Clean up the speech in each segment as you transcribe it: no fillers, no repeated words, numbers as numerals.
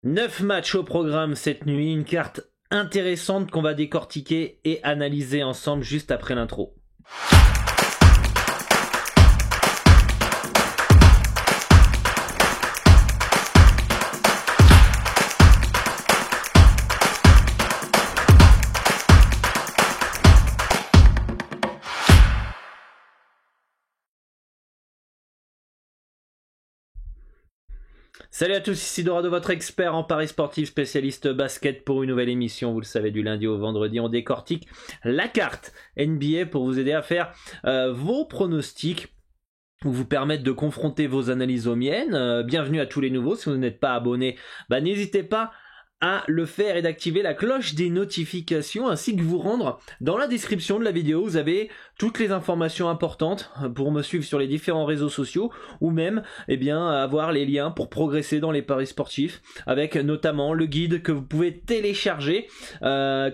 9 matchs au programme cette nuit, une carte intéressante qu'on va décortiquer et analyser ensemble juste après l'intro. Salut à tous, ici Dorado, votre expert en paris sportif, spécialiste basket pour une nouvelle émission. Vous le savez, du lundi au vendredi, on décortique la carte NBA pour vous aider à faire vos pronostics ou vous permettre de confronter vos analyses aux miennes. Bienvenue à tous les nouveaux. Si vous n'êtes pas abonné, n'hésitez pas à le faire et d'activer la cloche des notifications ainsi que vous rendre dans la description de la vidéo. Vous avez toutes les informations importantes pour me suivre sur les différents réseaux sociaux ou même avoir les liens pour progresser dans les paris sportifs avec notamment le guide que vous pouvez télécharger qui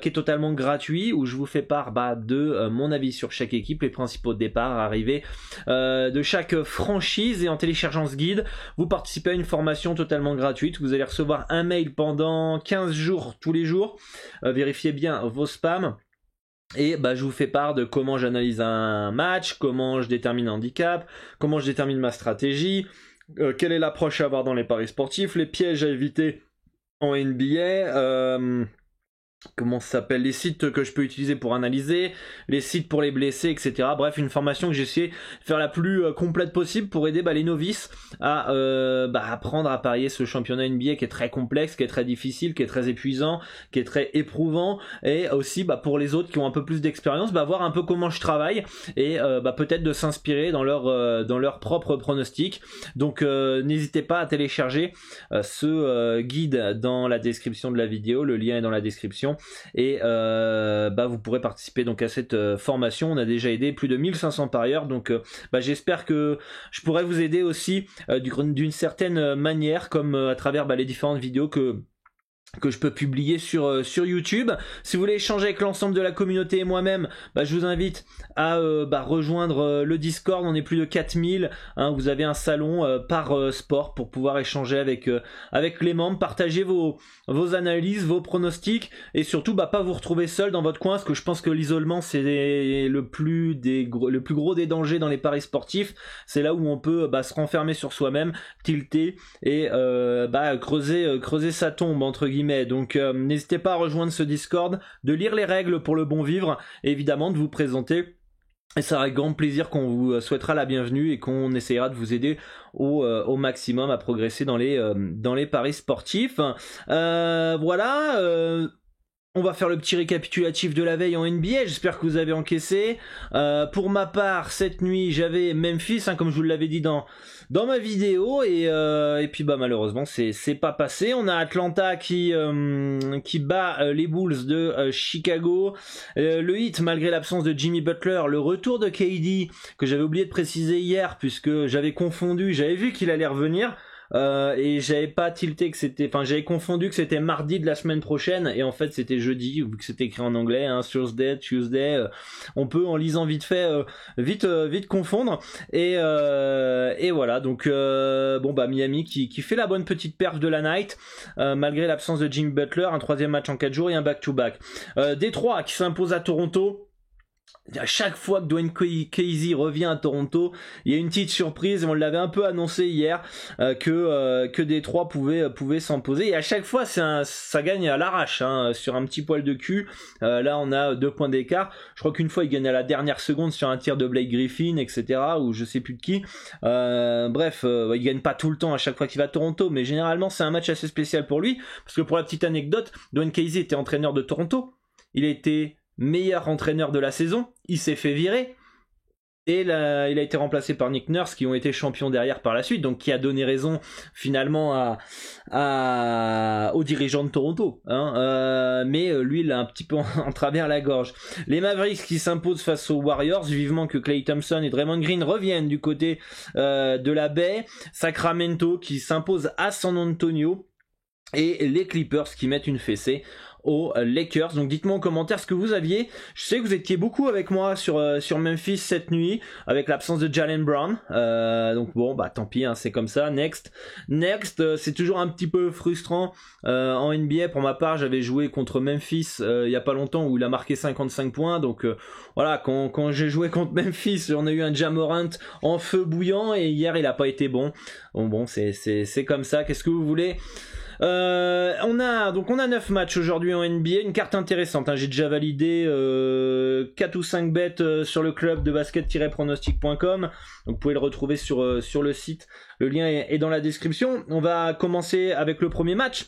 est totalement gratuit où je vous fais part de mon avis sur chaque équipe, les principaux départs, arrivées de chaque franchise, et en téléchargeant ce guide vous participez à une formation totalement gratuite. Vous allez recevoir un mail pendant 15 jours tous les jours, vérifiez bien vos spams. Et je vous fais part de comment j'analyse un match, comment je détermine un handicap, comment je détermine ma stratégie, quelle est l'approche à avoir dans les paris sportifs, les pièges à éviter en NBA, comment ça s'appelle, les sites que je peux utiliser pour analyser, les sites pour les blessés, etc. Bref, une formation que j'ai essayé de faire la plus complète possible pour aider les novices à apprendre à parier ce championnat NBA qui est très complexe, qui est très difficile, qui est très épuisant, qui est très éprouvant, et aussi pour les autres qui ont un peu plus d'expérience, voir un peu comment je travaille et peut-être de s'inspirer dans leur propre pronostic. Donc n'hésitez pas à télécharger ce guide dans la description de la vidéo, le lien est dans la description. Et vous pourrez participer donc à cette formation. On a déjà aidé plus de 1500 parieurs, donc j'espère que je pourrai vous aider aussi d'une certaine manière, comme à travers les différentes vidéos que je peux publier sur YouTube. Si vous voulez échanger avec l'ensemble de la communauté et moi-même, je vous invite à rejoindre le Discord. On est plus de 4000, vous avez un salon par sport pour pouvoir échanger avec les membres, partager vos analyses, vos pronostics, et surtout pas vous retrouver seul dans votre coin, parce que je pense que l'isolement c'est le plus gros des dangers dans les paris sportifs. C'est là où on peut se renfermer sur soi-même, tilter et creuser sa tombe entre guillemets. Donc n'hésitez pas à rejoindre ce Discord, de lire les règles pour le bon vivre, et évidemment de vous présenter. Et ça sera avec grand plaisir qu'on vous souhaitera la bienvenue et qu'on essayera de vous aider au maximum à progresser dans les paris sportifs. On va faire le petit récapitulatif de la veille en NBA, j'espère que vous avez encaissé. Pour ma part, cette nuit, j'avais Memphis, comme je vous l'avais dit dans ma vidéo, et puis malheureusement, c'est pas passé. On a Atlanta qui bat les Bulls de Chicago. Le Heat, malgré l'absence de Jimmy Butler, le retour de KD, que j'avais oublié de préciser hier, puisque j'avais vu qu'il allait revenir. Et j'avais pas tilté j'avais confondu que c'était mardi de la semaine prochaine, et en fait c'était jeudi, vu que c'était écrit en anglais, Thursday, Tuesday, on peut en lisant vite fait vite confondre, et voilà, donc Miami qui fait la bonne petite perf de la night, malgré l'absence de Jimmy Butler, un troisième match en 4 jours et un back-to-back. Détroit qui s'impose à Toronto. À chaque fois que Dwayne Casey revient à Toronto, il y a une petite surprise, et on l'avait un peu annoncé hier, que Détroit pouvait s'imposer, et à chaque fois ça gagne à l'arrache, sur un petit poil de cul. Là on a 2 points d'écart. Je crois qu'une fois il gagne à la dernière seconde sur un tir de Blake Griffin, etc., ou je sais plus de qui. Il gagne pas tout le temps à chaque fois qu'il va à Toronto, mais généralement c'est un match assez spécial pour lui, parce que pour la petite anecdote, Dwayne Casey était entraîneur de Toronto, il a été meilleur entraîneur de la saison, il s'est fait virer, et là, il a été remplacé par Nick Nurse, qui ont été champions derrière par la suite, donc qui a donné raison finalement aux dirigeants de Toronto, mais lui il a un petit peu en travers la gorge. Les Mavericks qui s'imposent face aux Warriors, vivement que Klay Thompson et Draymond Green reviennent du côté de la baie. Sacramento qui s'impose à San Antonio, et les Clippers qui mettent une fessée aux Lakers. Donc dites-moi en commentaire ce que vous aviez. Je sais que vous étiez beaucoup avec moi sur Memphis cette nuit, avec l'absence de Jaylen Brown. Donc bon, bah tant pis, hein, c'est comme ça. Next, c'est toujours un petit peu frustrant en NBA. Pour ma part, j'avais joué contre Memphis il y a pas longtemps où il a marqué 55 points. Donc voilà, quand j'ai joué contre Memphis, on a eu un Ja Morant en feu bouillant et hier il a pas été bon. Bon, c'est comme ça. Qu'est-ce que vous voulez? On a 9 matchs aujourd'hui en NBA, une carte intéressante, hein. J'ai déjà validé 4 ou 5 bets sur le club de basket-pronostic.com, donc vous pouvez le retrouver sur le site, le lien est dans la description. On va commencer avec le premier match,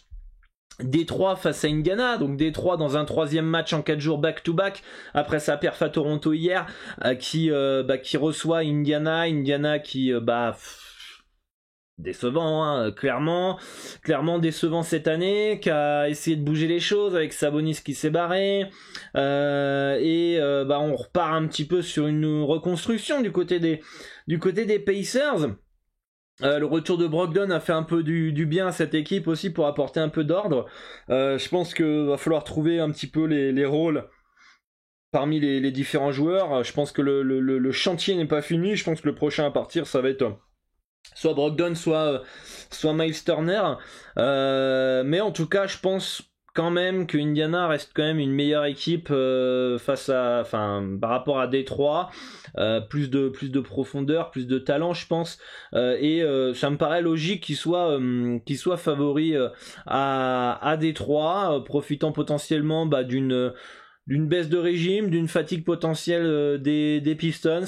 Détroit face à Indiana, donc Détroit dans un troisième match en 4 jours back-to-back après sa perf à Toronto hier, qui reçoit Indiana qui décevant, hein, clairement décevant cette année, qui a essayé de bouger les choses avec Sabonis qui s'est barré, on repart un petit peu sur une reconstruction du côté des Pacers. Le retour de Brogdon a fait un peu du bien à cette équipe aussi pour apporter un peu d'ordre. Je pense qu'il va falloir trouver un petit peu les rôles parmi les différents joueurs. Je pense que le chantier n'est pas fini. Je pense que le prochain à partir, ça va être soit Brogdon, soit Miles Turner. Mais en tout cas, je pense quand même que Indiana reste quand même une meilleure équipe par rapport à Détroit. Plus de profondeur, plus de talent, je pense, et ça me paraît logique qu'il soit favori à Détroit, profitant potentiellement d'une baisse de régime, d'une fatigue potentielle des Pistons.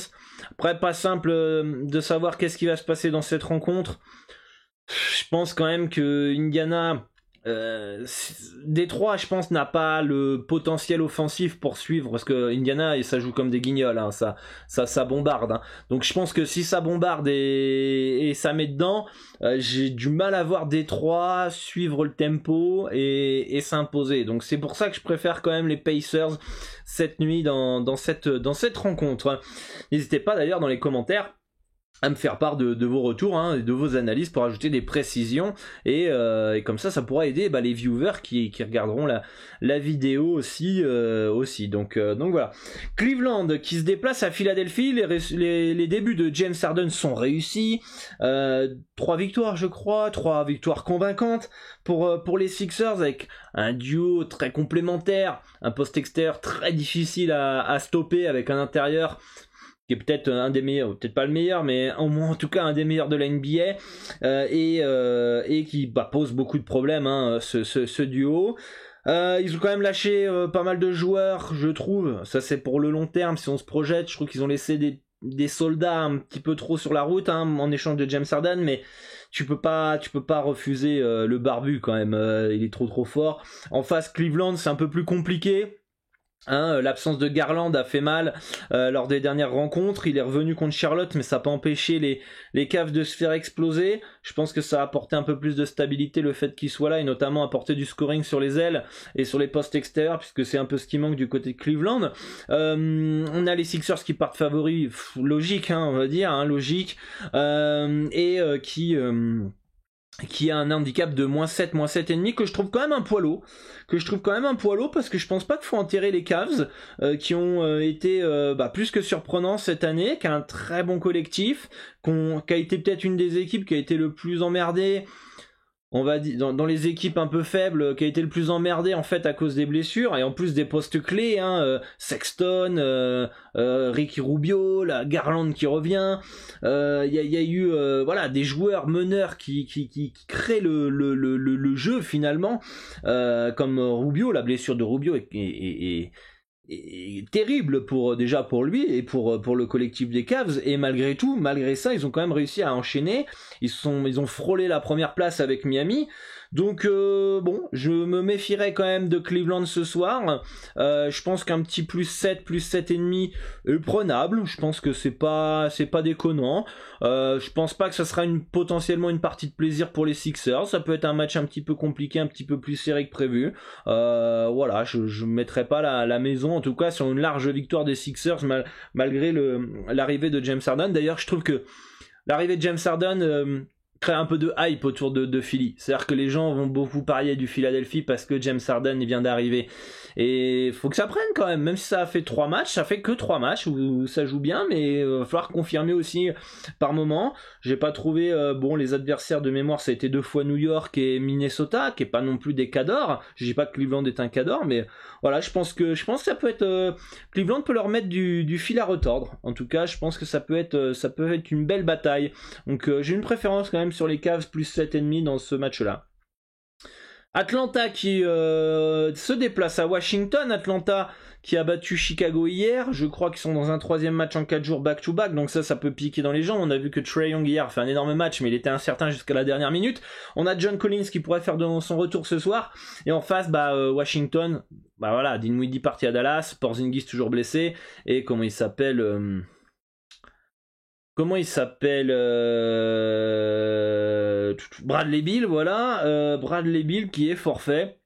Après, pas simple de savoir qu'est-ce qui va se passer dans cette rencontre. Je pense quand même que Indiana, Détroit, je pense, n'a pas le potentiel offensif pour suivre, parce que Indiana, ça joue comme des guignols, hein, ça bombarde, hein. Donc je pense que si ça bombarde et ça met dedans, j'ai du mal à voir Détroit suivre le tempo et s'imposer. Donc c'est pour ça que je préfère quand même les Pacers cette nuit dans cette rencontre. N'hésitez pas d'ailleurs dans les commentaires à me faire part de vos retours, hein, de vos analyses pour ajouter des précisions et comme ça pourra aider les viewers qui regarderont la vidéo aussi. Donc voilà. Cleveland qui se déplace à Philadelphie, les débuts de James Harden sont réussis, 3 victoires je crois, 3 victoires convaincantes pour les Sixers, avec un duo très complémentaire, un poste extérieur très difficile à stopper avec un intérieur qui est peut-être un des meilleurs, peut-être pas le meilleur, mais au moins en tout cas un des meilleurs de la NBA, et qui pose beaucoup de problèmes, hein, ce duo. Ils ont quand même lâché pas mal de joueurs, je trouve. Ça c'est pour le long terme, si on se projette. Je trouve qu'ils ont laissé des soldats un petit peu trop sur la route, hein, en échange de James Harden, mais tu peux pas refuser le barbu quand même. Il est trop fort. En face, Cleveland, c'est un peu plus compliqué. L'absence de Garland a fait mal lors des dernières rencontres. Il est revenu contre Charlotte, mais ça n'a pas empêché les Cavs de se faire exploser. Je pense que ça a apporté un peu plus de stabilité le fait qu'il soit là, et notamment apporter du scoring sur les ailes et sur les postes extérieurs, puisque c'est un peu ce qui manque du côté de Cleveland. On a les Sixers qui partent favoris, logique, hein, on va dire, hein, logique, qui a un handicap de -7, -7,5, que je trouve quand même un poids lourd, parce que je pense pas qu'il faut enterrer les Cavs, qui ont été plus que surprenants cette année, qui a un très bon collectif, qui a été peut-être une des équipes qui a été le plus emmerdée, on va dire, dans les équipes un peu faibles, qui a été le plus emmerdé en fait à cause des blessures, et en plus des postes clés, hein, Sexton, Ricky Rubio, Garland qui revient, il y a eu des joueurs meneurs qui créent le jeu finalement, comme Rubio. La blessure de Rubio est terrible déjà pour lui et pour le collectif des Cavs, et malgré ça, ils ont quand même réussi à enchaîner. Ils ont frôlé la première place avec Miami. Donc je me méfierais quand même de Cleveland ce soir. Je pense qu'un petit +7, +7,5 est prenable. Je pense que c'est pas déconnant. Je pense pas que ça sera potentiellement une partie de plaisir pour les Sixers. Ça peut être un match un petit peu compliqué, un petit peu plus serré que prévu. Je mettrai pas la maison, en tout cas sur une large victoire des Sixers, malgré l'arrivée de James Harden. D'ailleurs, je trouve que l'arrivée de James Harden créer un peu de hype autour de Philly. C'est-à-dire que les gens vont beaucoup parier du Philadelphie parce que James Harden vient d'arriver. Et faut que ça prenne quand même si ça a fait 3 matchs, ça fait que 3 matchs où ça joue bien, mais il va falloir confirmer aussi par moment. J'ai pas trouvé, les adversaires de mémoire, ça a été 2 fois New York et Minnesota, qui est pas non plus des cadors. Je dis pas que Cleveland est un cador, mais voilà, je pense que ça peut être, Cleveland peut leur mettre du fil à retordre. En tout cas, je pense que ça peut être une belle bataille. Donc j'ai une préférence quand même sur les Cavs plus 7,5 dans ce match-là. Atlanta qui se déplace à Washington. Atlanta qui a battu Chicago hier. Je crois qu'ils sont dans un 3e match en 4 jours back-to-back. Donc ça peut piquer dans les gens. On a vu que Trae Young hier fait un énorme match, mais il était incertain jusqu'à la dernière minute. On a John Collins qui pourrait faire son retour ce soir. Et en face, Washington, Dinwiddie parti à Dallas. Porzingis toujours blessé. Et comment il s'appelle Bradley Beal, voilà. Bradley Beal qui est forfait.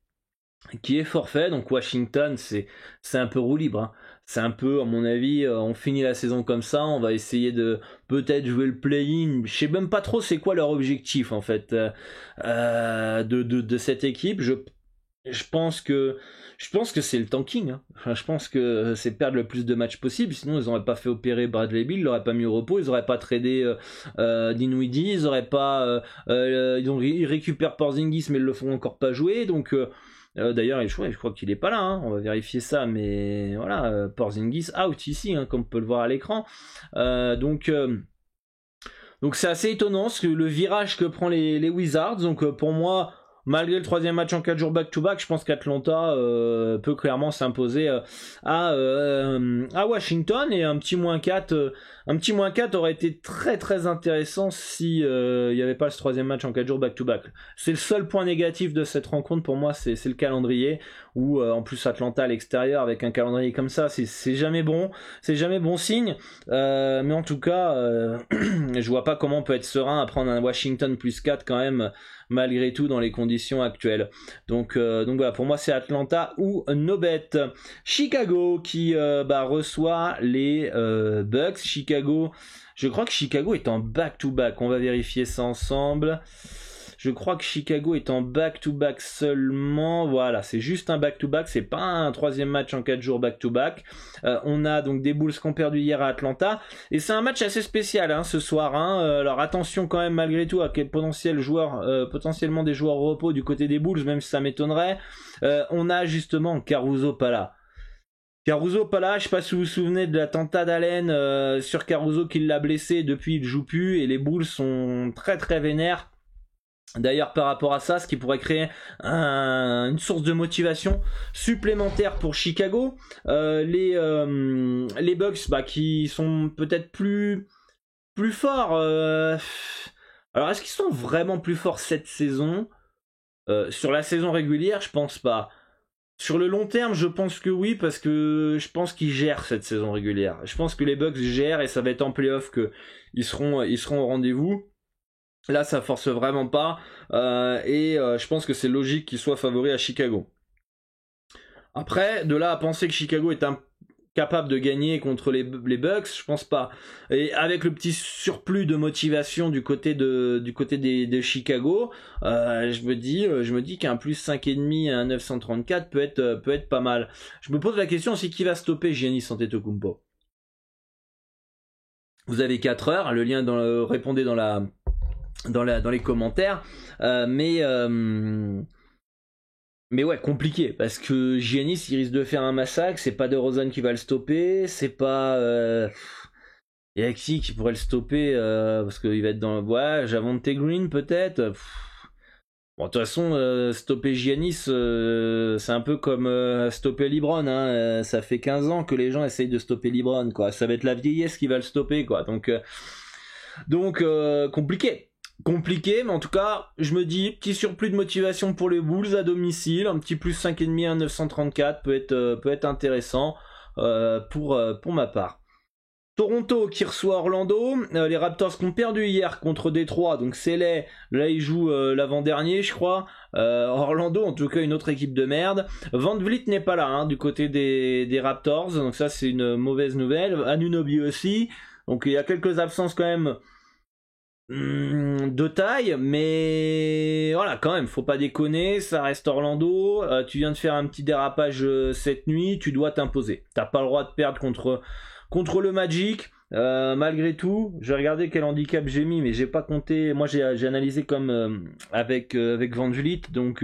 Donc Washington, c'est un peu roue libre. Hein. C'est un peu, à mon avis, on finit la saison comme ça. On va essayer de peut-être jouer le play-in. Je sais même pas trop c'est quoi leur objectif en fait de cette équipe. Je pense que c'est le tanking. Hein. Enfin, je pense que c'est perdre le plus de matchs possible. Sinon, ils n'auraient pas fait opérer Bradley Beal, ils l'auraient pas mis au repos, ils n'auraient pas tradé Dinwiddie, ils auraient pas. Ils récupèrent Porzingis, mais ils le font encore pas jouer. Donc, d'ailleurs, je crois qu'il est pas là. Hein. On va vérifier ça, mais voilà, Porzingis out ici, hein, comme on peut le voir à l'écran. Donc c'est assez étonnant le virage que prend les Wizards. Donc pour moi. Malgré le 3e match en 4 jours back-to-back, je pense qu'Atlanta peut clairement s'imposer à Washington, et un petit -4 aurait été très très intéressant si il n'y avait pas ce 3e match en 4 jours back-to-back. C'est le seul point négatif de cette rencontre pour moi, c'est le calendrier, où en plus Atlanta à l'extérieur avec un calendrier comme ça, c'est jamais bon signe, mais en tout cas je vois pas comment on peut être serein à prendre un Washington +4 quand même, malgré tout dans les conditions actuelles. Donc voilà, pour moi c'est Atlanta ou no bet. Chicago qui reçoit les Bucks. Je crois que Chicago est en back-to-back. On va vérifier ça ensemble. Je crois que Chicago est en back-to-back seulement. Voilà, c'est juste un back-to-back. C'est pas un 3e match en 4 jours back-to-back. On a donc des Bulls qui ont perdu hier à Atlanta. Et c'est un match assez spécial ce soir. Alors attention quand même malgré tout à quel potentiellement des joueurs au repos du côté des Bulls, même si ça m'étonnerait. On a justement Caruso Pala. Je sais pas si vous vous souvenez de l'attentat d'Allen sur Caruso qui l'a blessé. Depuis il joue plus et les Bulls sont très très vénères. D'ailleurs par rapport à ça, ce qui pourrait créer une source de motivation supplémentaire pour Chicago. Les Bucks qui sont peut-être plus forts. Alors est-ce qu'ils sont vraiment plus forts cette saison sur la saison régulière, je pense pas. Sur le long terme, je pense que oui, parce que je pense qu'ils gèrent cette saison régulière. Je pense que les Bucks gèrent et ça va être en playoff qu'ils seront au rendez-vous. Là, ça force vraiment pas. Je pense que c'est logique qu'ils soient favoris à Chicago. Après, de là à penser que Chicago est capable de gagner contre les Bucks, je pense pas. Et avec le petit surplus de motivation du côté de Chicago, je me dis qu'un +5,5 à 934 peut être pas mal. Je me pose la question aussi, qui va stopper Giannis Antetokounmpo. Vous avez 4 heures, le lien répondez dans les commentaires, mais ouais, compliqué, parce que Giannis il risque de faire un massacre. C'est pas DeRozan qui va le stopper, c'est pas y a qui pourrait le stopper, parce qu'il va être dans Javonte Green peut-être. Bon, de toute façon, stopper Giannis, c'est un peu comme stopper LeBron, hein. Ça fait 15 ans que les gens essayent de stopper LeBron, quoi. Ça va être la vieillesse qui va le stopper, quoi. Donc compliqué, mais en tout cas, je me dis, petit surplus de motivation pour les Bulls à domicile, un petit +5,5 à 934 peut être intéressant pour ma part. Toronto qui reçoit Orlando, les Raptors qui ont perdu hier contre Détroit, donc c'est là ils jouent l'avant-dernier je crois. Orlando en tout cas une autre équipe de merde. Van Vliet n'est pas là du côté des Raptors, donc ça c'est une mauvaise nouvelle. Anunoby aussi, donc il y a quelques absences quand même de taille, mais voilà, quand même, faut pas déconner, ça reste Orlando, tu viens de faire un petit dérapage cette nuit, tu dois t'imposer. T'as pas le droit de perdre contre le Magic. Malgré tout, j'ai regardé quel handicap j'ai mis, mais j'ai pas compté. Moi, j'ai analysé comme avec Van Vliet, donc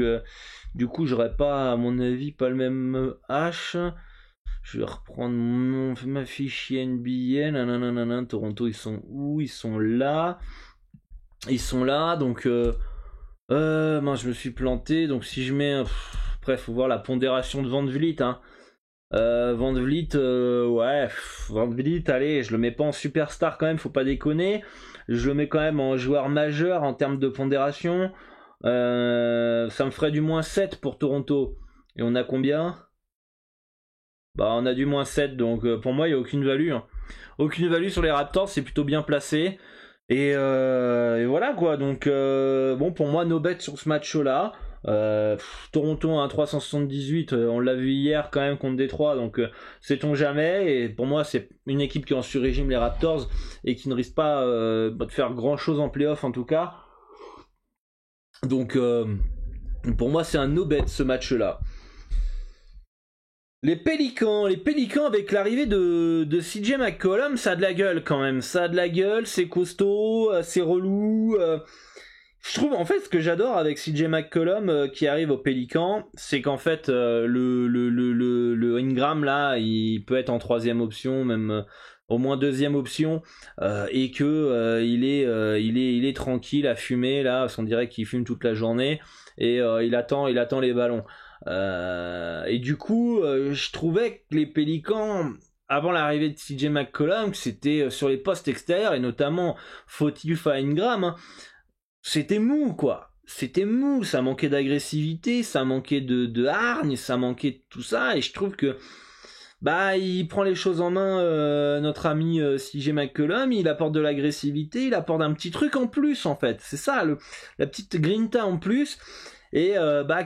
du coup, j'aurais pas, à mon avis, pas le même H. Je vais reprendre ma fichier NBA. Nanana, Toronto, ils sont où? Ils sont là. Ils sont là, donc je me suis planté. Donc si je mets, bref, faut voir la pondération de Van Vliet, hein. Van Vliet, Van Vliet, allez, je le mets pas en superstar quand même, faut pas déconner. Je le mets quand même en joueur majeur en termes de pondération. Ça me ferait du -7 pour Toronto. Et on a combien? Bah, on a du -7, donc pour moi, il n'y a aucune value, hein. Aucune value sur les Raptors, c'est plutôt bien placé. Et voilà quoi, donc bon, pour moi, no bet sur ce match-là. Toronto à 1,378, on l'a vu hier quand même contre Détroit, donc sait-on jamais. Et pour moi, c'est une équipe qui est en sur-régime, les Raptors, et qui ne risque pas de faire grand-chose en playoff en tout cas. Donc pour moi, c'est un no bet ce match-là. Les Pélicans avec l'arrivée de CJ McCollum, ça a de la gueule quand même. Ça a de la gueule, c'est costaud, c'est relou. Je trouve, en fait, ce que j'adore avec CJ McCollum qui arrive aux Pélicans, c'est qu'en fait, le Ingram, là, il peut être en troisième option, même au moins deuxième option, et que il est tranquille à fumer, là, on dirait qu'il fume toute la journée, et il attend les ballons. Et du coup, je trouvais que les Pélicans, avant l'arrivée de CJ McCollum, c'était sur les postes extérieurs, et notamment fautif à Ingram, hein, c'était mou, quoi. C'était mou, ça manquait d'agressivité, ça manquait de hargne, ça manquait de tout ça, et je trouve que il prend les choses en main, notre ami CJ McCollum, il apporte de l'agressivité, il apporte un petit truc en plus, en fait. C'est ça, la petite grinta en plus, et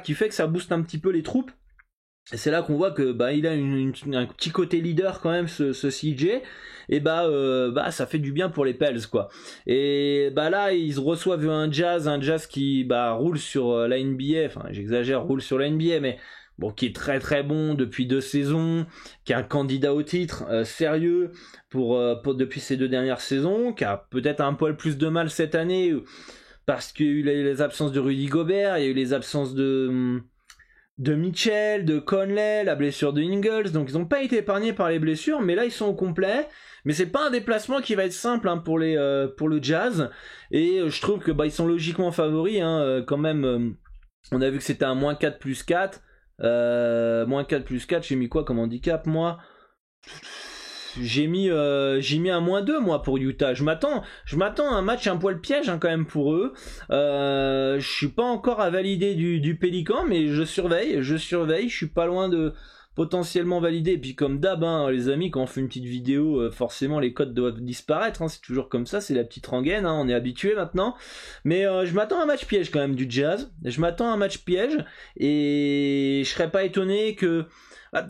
qui fait que ça booste un petit peu les troupes. Et c'est là qu'on voit que il a un petit côté leader quand même, ce CJ, et ça fait du bien pour les Pels, quoi. Et là ils reçoivent un Jazz qui roule sur la NBA, enfin j'exagère, roule sur la NBA, mais bon, qui est très très bon depuis 2 saisons, qui est un candidat au titre sérieux pour depuis ces 2 dernières saisons, qui a peut-être un poil plus de mal cette année parce qu'il y a eu les absences de Rudy Gobert, il y a eu les absences de Mitchell, de Conley, la blessure de Ingles, donc ils n'ont pas été épargnés par les blessures, mais là ils sont au complet. Mais c'est pas un déplacement qui va être simple, hein, pour le Jazz, et je trouve que ils sont logiquement favoris, hein, quand même. On a vu que c'était un -4 + 4, -4 + 4, j'ai mis quoi comme handicap, moi? J'ai mis un -2, moi, pour Utah. Je m'attends à un match un poil piège, hein, quand même, pour eux. Je suis pas encore à valider du Pélican, mais je surveille, je suis pas loin de potentiellement valider. Et puis comme d'hab, hein, les amis, quand on fait une petite vidéo, forcément les codes doivent disparaître, hein, c'est toujours comme ça, c'est la petite rengaine, hein, on est habitué maintenant. Mais je m'attends à un match piège quand même du Jazz. Je m'attends à un match piège, et je serais pas étonné que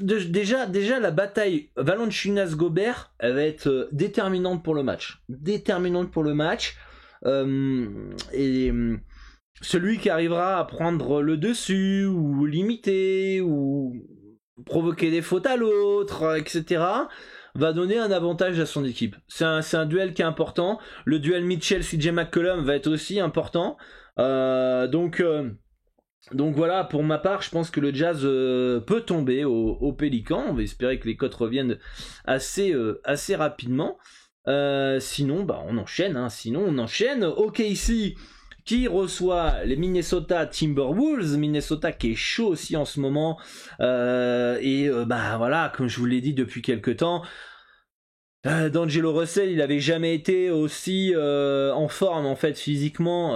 déjà la bataille Valanciunas-Gobert, elle va être déterminante pour le match. Et celui qui arrivera à prendre le dessus, ou limiter, ou provoquer des fautes à l'autre, etc., va donner un avantage à son équipe. C'est un duel qui est important. Le duel Mitchell-CJ McCollum va être aussi important. Donc voilà, pour ma part, je pense que le Jazz peut tomber au Pélican. On va espérer que les cotes reviennent assez rapidement. Sinon, on enchaîne. Hein. OKC qui reçoit les Minnesota Timberwolves. Minnesota qui est chaud aussi en ce moment. Voilà, comme je vous l'ai dit depuis quelques temps, D'Angelo Russell, il avait jamais été aussi en forme, en fait, physiquement,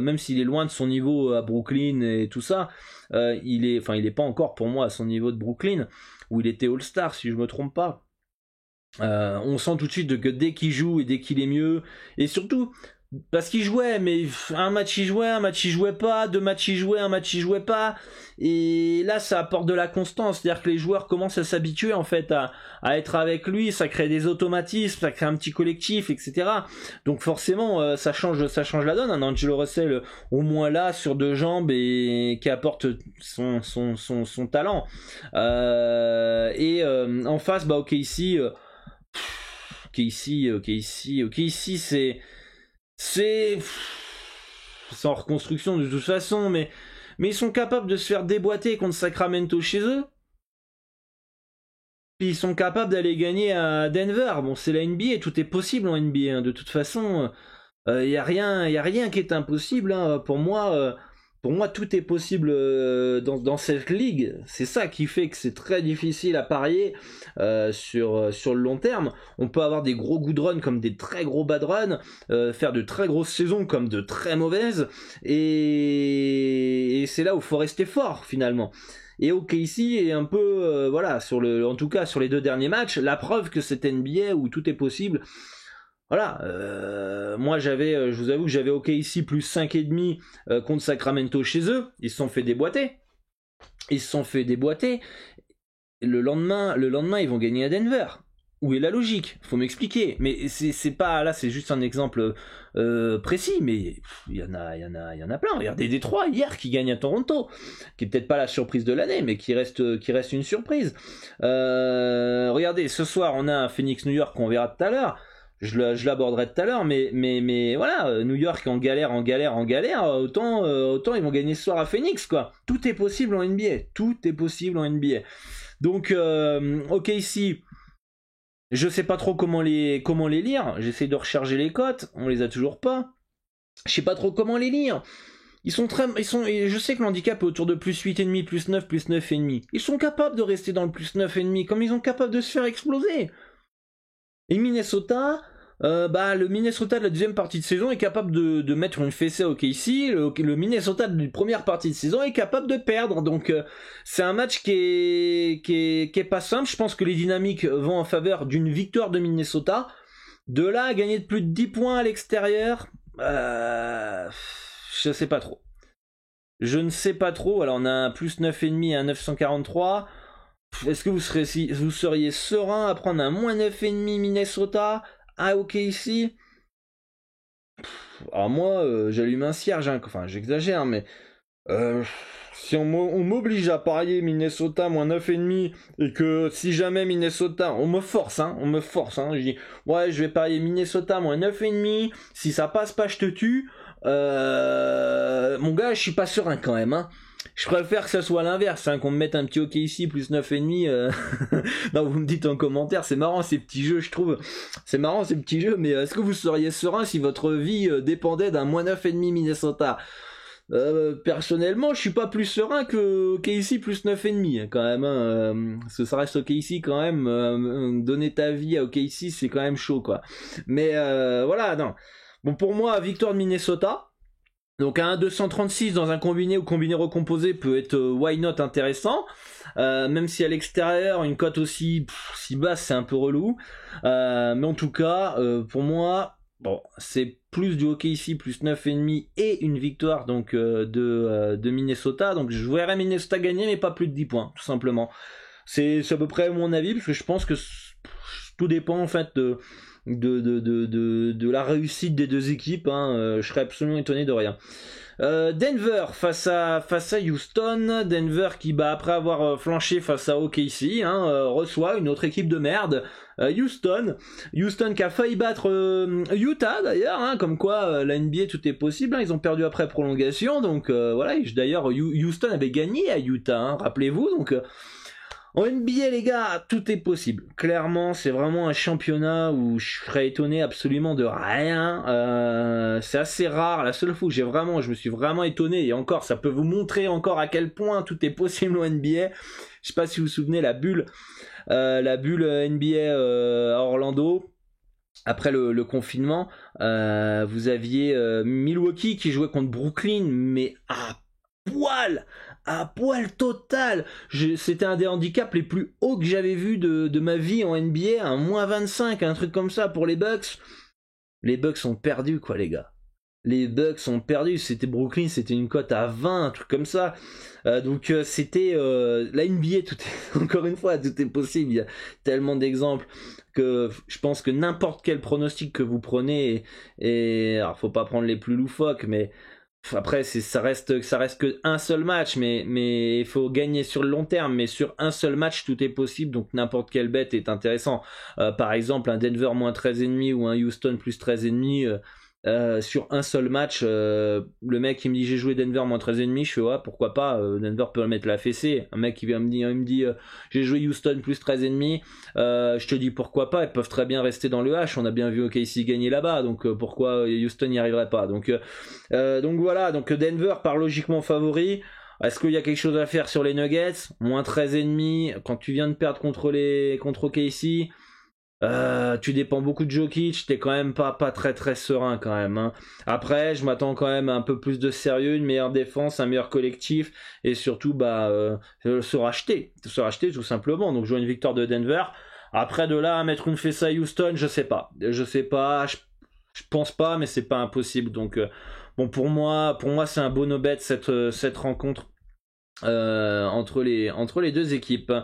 même s'il est loin de son niveau à Brooklyn et tout ça. Il est pas encore pour moi à son niveau de Brooklyn, où il était All-Star, si je me trompe pas. On sent tout de suite que dès qu'il joue et dès qu'il est mieux, et surtout Parce qu'il jouait, mais un match il jouait pas, 2 matchs il jouait, un match il jouait pas. Et là, ça apporte de la constance, c'est-à-dire que les joueurs commencent à s'habituer en fait à être avec lui, ça crée des automatismes, ça crée un petit collectif, etc. Donc forcément, ça change la donne. Un Angelo Russell au moins là sur 2 jambes et qui apporte son talent. En face, bah OKC, c'est en reconstruction de toute façon, mais ils sont capables de se faire déboîter contre Sacramento chez eux. Puis ils sont capables d'aller gagner à Denver. Bon, c'est la NBA, tout est possible en NBA. Hein. De toute façon, y a rien qui est impossible. Hein. Pour moi, tout est possible dans cette ligue. C'est ça qui fait que c'est très difficile à parier sur le long terme. On peut avoir des gros good runs comme des très gros bad runs, faire de très grosses saisons comme de très mauvaises, et c'est là où il faut rester fort finalement. Et OKC est un peu, voilà, en tout cas sur les 2 derniers matchs, la preuve que cette NBA où tout est possible. Voilà, moi je vous avoue que j'avais OKC plus 5,5 contre Sacramento chez eux, ils se sont fait déboîter. Le lendemain, ils vont gagner à Denver. Où est la logique? Faut m'expliquer. Mais c'est pas là, c'est juste un exemple précis, mais il y en a plein. Regardez Détroit hier qui gagne à Toronto, qui est peut-être pas la surprise de l'année, mais qui reste une surprise. Regardez, ce soir on a un Phoenix New York qu'on verra tout à l'heure. Je l'aborderai tout à l'heure, mais voilà, New York en galère, autant ils vont gagner ce soir à Phoenix, quoi. Tout est possible en NBA. Donc, OKC, je sais pas trop comment les lire. J'essaie de recharger les cotes, on les a toujours pas. Je sais pas trop comment les lire. Je sais que l'handicap est autour de plus 8,5, plus 9, plus 9,5. Ils sont capables de rester dans le plus 9,5, comme ils sont capables de se faire exploser. Et Minnesota, le Minnesota de la deuxième partie de saison est capable de mettre une fessée au OKC. Le Minnesota de la première partie de saison est capable de perdre. Donc c'est un match qui est pas simple. Je pense que les dynamiques vont en faveur d'une victoire de Minnesota. De là à gagner de plus de 10 points à l'extérieur, je sais pas trop. Je ne sais pas trop. Alors on a un plus 9,5 à 943. Est-ce que vous seriez serein à prendre un moins 9,5 Minnesota à OKC? Alors moi, j'allume un cierge, hein. Enfin j'exagère, mais si on m'oblige à parier Minnesota moins 9,5 et que si jamais Minnesota, on me force, je dis ouais je vais parier Minnesota moins 9,5, si ça passe pas je te tue, mon gars je suis pas serein quand même, hein. Je préfère que ça soit l'inverse, hein, qu'on me mette un petit OKC plus 9,5. Non, vous me dites en commentaire, c'est marrant ces petits jeux, je trouve. C'est marrant ces petits jeux, mais est-ce que vous seriez serein si votre vie dépendait d'un moins 9,5 Minnesota? Personnellement, je suis pas plus serein que OKC plus 9,5 quand même. Parce que ça reste OKC quand même. Donner ta vie à OKC, c'est quand même chaud, quoi. Mais voilà, non. Bon, pour moi, victoire de Minnesota. Donc un 1,236 dans un combiné ou combiné recomposé peut être why not intéressant, même si à l'extérieur une cote aussi si basse c'est un peu relou, mais en tout cas pour moi bon c'est plus du OKC plus 9,5 et une victoire donc de Minnesota, donc je verrais Minnesota gagner mais pas plus de 10 points tout simplement. C'est à peu près mon avis parce que je pense que tout dépend en fait de la réussite des 2 équipes, hein. Je serais absolument étonné de rien. Denver face à Houston. Denver qui après avoir flanché face à OKC, hein, reçoit une autre équipe de merde, Houston qui a failli battre Utah d'ailleurs, hein, comme quoi la NBA tout est possible, hein. Ils ont perdu après prolongation, donc voilà. D'ailleurs Houston avait gagné à Utah, hein, rappelez-vous, donc en NBA, les gars, tout est possible. Clairement, c'est vraiment un championnat où je serais étonné absolument de rien. C'est assez rare. La seule fois où je me suis vraiment étonné, et encore, ça peut vous montrer encore à quel point tout est possible en NBA. Je sais pas si vous vous souvenez, la bulle NBA à Orlando. Après le confinement, vous aviez Milwaukee qui jouait contre Brooklyn, mais à poil total. C'était un des handicaps les plus hauts que j'avais vu de ma vie en NBA, un moins 25, un truc comme ça pour les Bucks. Les Bucks sont perdus, quoi, les gars. les Bucks ont perdu, c'était Brooklyn, c'était une cote à 20, un truc comme ça. Donc c'était la NBA, tout est, encore une fois, tout est possible. Il y a tellement d'exemples que je pense que n'importe quel pronostic que vous prenez, et alors faut pas prendre les plus loufoques, mais après ça reste que un seul match, mais il faut gagner sur le long terme. Mais sur un seul match, tout est possible, donc n'importe quelle bête est intéressant. Par exemple, un Denver moins 13,5 ou un Houston plus 13,5. Sur un seul match, le mec qui me dit j'ai joué Denver moins 13,5, je fais ouais, pourquoi pas, Denver peut mettre la fessée. Un mec qui vient me dit j'ai joué Houston plus 13,5, je te dis pourquoi pas, ils peuvent très bien rester dans le H, on a bien vu OKC gagner là-bas, donc pourquoi Houston n'y arriverait pas. Donc voilà, donc Denver part logiquement favori. Est-ce qu'il y a quelque chose à faire sur les Nuggets? Moins 13,5 quand tu viens de perdre contre OKC. Tu dépends beaucoup de Jokic, t'es quand même pas très très serein quand même, hein. Après, je m'attends quand même à un peu plus de sérieux, une meilleure défense, un meilleur collectif, et surtout se racheter tout simplement. Donc jouer une victoire de Denver. Après de là à mettre une fessée à Houston, je sais pas, je pense pas, mais c'est pas impossible. Donc bon, pour moi c'est un beau no-bet cette rencontre entre les deux équipes.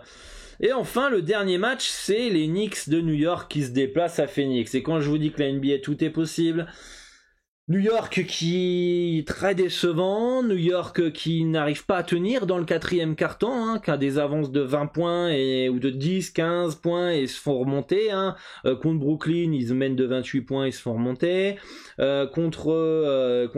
Et enfin, le dernier match, c'est les Knicks de New York qui se déplacent à Phoenix. Et quand je vous dis que la NBA, tout est possible, New York qui est très décevant, New York qui n'arrive pas à tenir dans le quatrième quart-temps, hein, qui a des avances de 20 points ou de 10, 15 points et se font remonter, hein. Contre Brooklyn, ils mènent de 28 points, ils se font remonter. Contre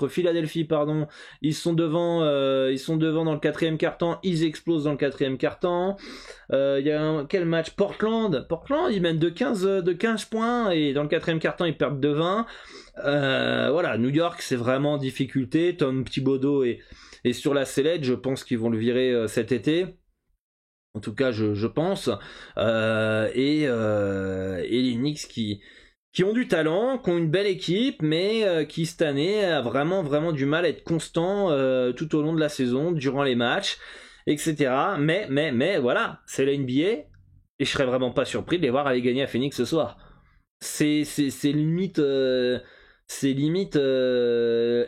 Philadelphie, pardon, ils sont devant dans le quatrième quart-temps, ils explosent dans le quatrième quart-temps. Il y a quel match? Portland, ils mènent de 15 points et dans le quatrième quart-temps ils perdent de 20. Voilà, New York c'est vraiment en difficulté. Tom Thibodeau est sur la sellette, je pense qu'ils vont le virer cet été. En tout cas, je pense. Et les Knicks qui ont du talent, qui ont une belle équipe, mais qui cette année a vraiment vraiment du mal à être constant tout au long de la saison, durant les matchs, etc. Mais voilà, c'est la NBA, et je serais vraiment pas surpris de les voir aller gagner à Phoenix ce soir. C'est limite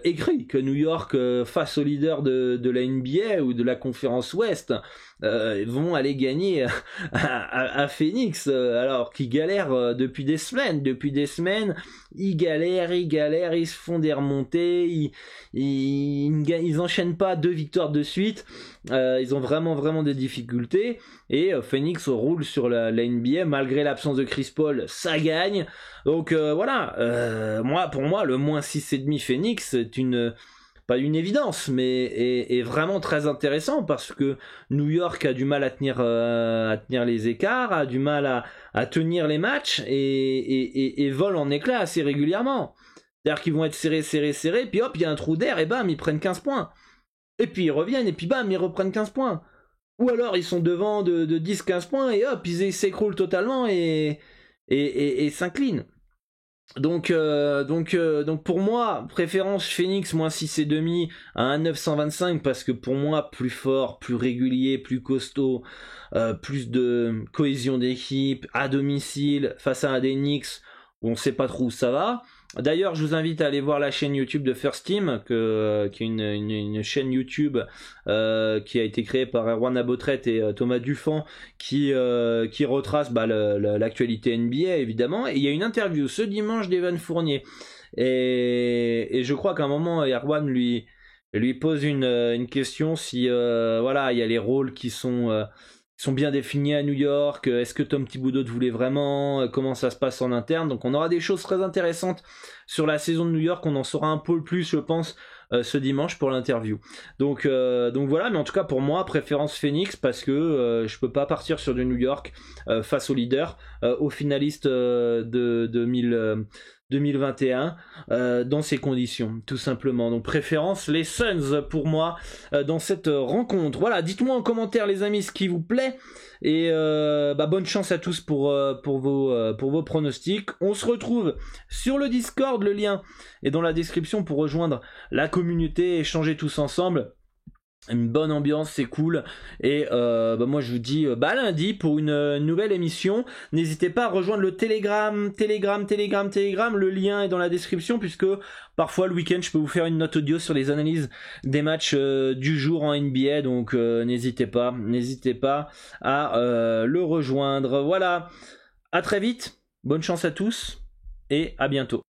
écrit que New York, face au leader de la NBA ou de la conférence Ouest, vont aller gagner à Phoenix, alors qu'ils galèrent depuis des semaines. Ils galèrent, ils se font des remontées, ils enchaînent pas 2 victoires de suite. Ils ont vraiment vraiment des difficultés, et Phoenix roule sur la NBA malgré l'absence de Chris Paul, ça gagne. Donc voilà, pour moi le moins 6,5 Phoenix c'est pas une évidence, mais est vraiment très intéressant, parce que New York a du mal à tenir les écarts, a du mal à tenir les matchs, et vole en éclats assez régulièrement. C'est-à-dire qu'ils vont être serrés, puis hop, il y a un trou d'air, et bam, ils prennent 15 points. Et puis ils reviennent, et puis bam, ils reprennent 15 points. Ou alors ils sont devant de 10-15 points, et hop, ils s'écroulent totalement et s'inclinent. Donc pour moi, préférence Phoenix moins 6,5 à 1,925, parce que pour moi, plus fort, plus régulier, plus costaud, plus de cohésion d'équipe, à domicile, face à des Knicks où on sait pas trop où ça va. D'ailleurs, je vous invite à aller voir la chaîne YouTube de First Team, qui est une chaîne YouTube qui a été créée par Erwan Abotret et Thomas Dufan, qui retrace l'actualité NBA évidemment. Et il y a une interview ce dimanche d'Evan Fournier, et je crois qu'à un moment Erwan lui pose une question, si voilà, il y a les rôles qui sont bien définis à New York, est-ce que Tom Thibodeau te voulait vraiment, comment ça se passe en interne. Donc on aura des choses très intéressantes sur la saison de New York, on en saura un peu plus je pense ce dimanche pour l'interview. Donc voilà, mais en tout cas pour moi, préférence Phoenix, parce que je peux pas partir sur du New York face au leader, au finaliste de 2021 dans ces conditions, tout simplement. Donc préférence les Suns pour moi dans cette rencontre. Voilà, dites-moi en commentaire les amis ce qui vous plaît, et bonne chance à tous pour vos pronostics. On se retrouve sur le Discord, le lien est dans la description pour rejoindre la communauté, échanger tous ensemble. Une bonne ambiance, c'est cool. Et moi je vous dis lundi pour une nouvelle émission. N'hésitez pas à rejoindre le Telegram. Le lien est dans la description, puisque parfois le week-end je peux vous faire une note audio sur les analyses des matchs du jour en NBA. Donc n'hésitez pas à le rejoindre. Voilà, à très vite, bonne chance à tous et à bientôt.